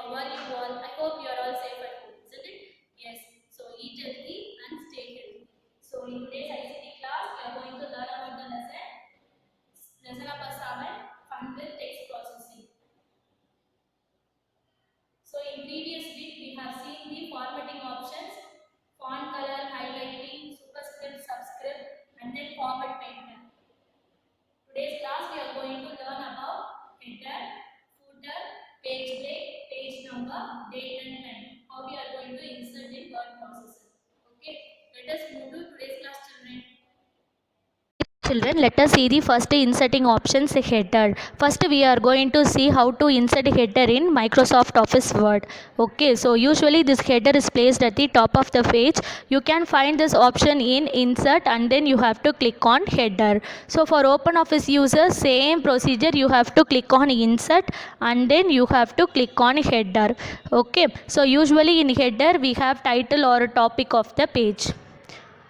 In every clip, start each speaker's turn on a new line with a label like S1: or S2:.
S1: how are you all? I hope you are all safe at home, isn't it? Yes. So eat healthy and stay healthy. So in today's ICT class, we are going to learn about the lesson number 7, fun with text processing. So in previous week, we have seen the formatting options, font color, highlighting, superscript, subscript, and then format painter. Today's class, we are going to learn about header, footer, page break, page number, date and time. How we are going to insert in word processor. Okay, let us move to today's class, children.
S2: Children, let us see the first inserting options header. First we are going to see how to insert header in Microsoft Office Word. Okay, so usually this header is placed at the top of the page. You can find this option in insert and then you have to click on header. So for OpenOffice users, same procedure, you have to click on insert and then you have to click on header. Okay, so usually in header we have title or topic of the page.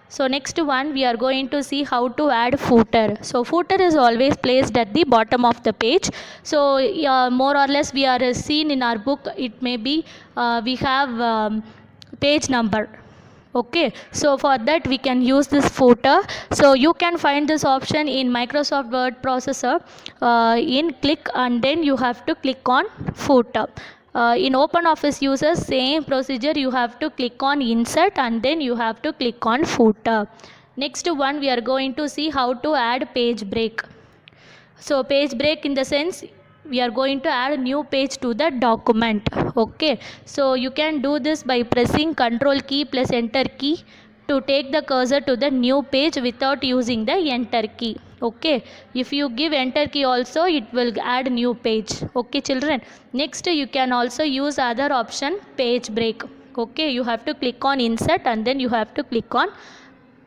S2: So next one we are going to see how to add footer. So footer is always placed at the bottom of the page. So more or less we are seen in our book, it may be we have page number. Okay, so for that we can use this footer. So you can find this option in Microsoft Word processor in click and then you have to click on footer. In OpenOffice users, same procedure, you have to click on insert and then you have to click on footer. Next one we are going to see how to add page break. So page break in the sense we are going to add a new page to the document. Okay, so you can do this by pressing Control key plus enter key to take the cursor to the new page without using the enter key. Okay, if you give enter key also it will add new page. Okay children, next you can also use other option, page break. Okay, you have to click on insert and then you have to click on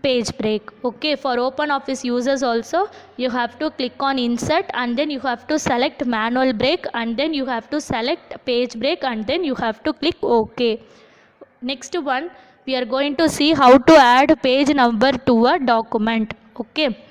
S2: page break. Okay, for OpenOffice users also you have to click on insert and then you have to select manual break and then you have to select page break and then you have to click OK. Next one we are going to see how to add page number to a document. Okay,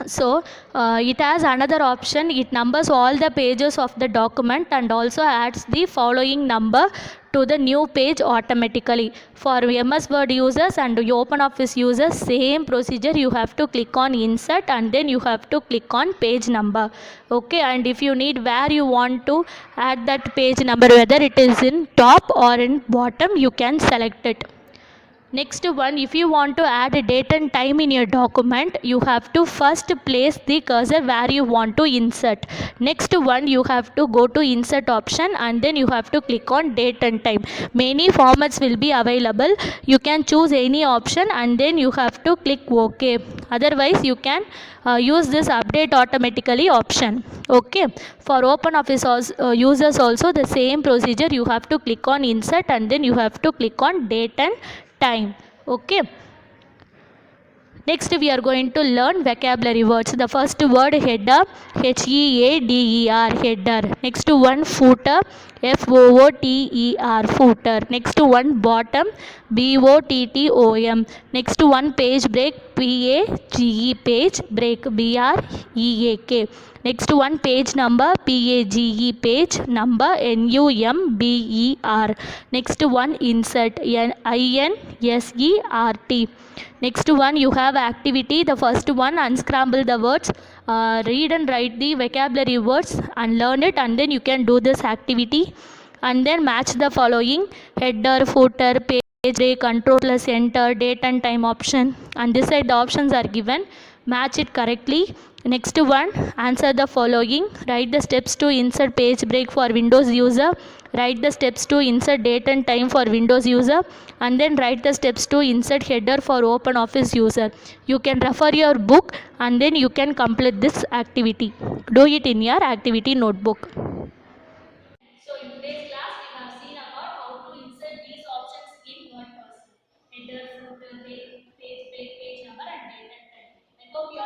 S2: so it has another option, it numbers all the pages of the document and also adds the following number to the new page automatically. For MS Word users and OpenOffice users, same procedure, you have to click on insert and then you have to click on page number. Okay, and if you need where you want to add that page number, whether it is in top or in bottom, you can select it. Next one, if you want to add a date and time in your document, you have to first place the cursor where you want to insert. Next one, you have to go to insert option and then you have to click on date and time. Many formats will be available. You can choose any option and then you have to click OK. Otherwise, you can use this update automatically option. Okay, for OpenOffice users also the same procedure, you have to click on insert and then you have to click on date and time. Okay, next we are going to learn vocabulary words. The first word header, HEADER, header. Next one footer, FOOTER, footer. Next one bottom, BOTTOM. Next one page break, PAGE, page break, BREAK. Next one page number, PAGE, page number, NUMBER. Next one insert, INSERT. Next one you have activity. The first one, unscramble the words, read and write the vocabulary words and learn it, and then you can do this activity and then match the following: header, footer, page break, control plus enter, date and time option, and this side the options are given, match it correctly. Next one, answer the following, write the steps to insert page break for Windows user, write the steps to insert date and time for Windows user, and then write the steps to insert header for OpenOffice user. You can refer your book and then you can complete this activity. Do it in your activity notebook.
S1: So in today's class, we have seen about how to insert these options in word processor. Header, footer, page break, page number, and date and time. I hope you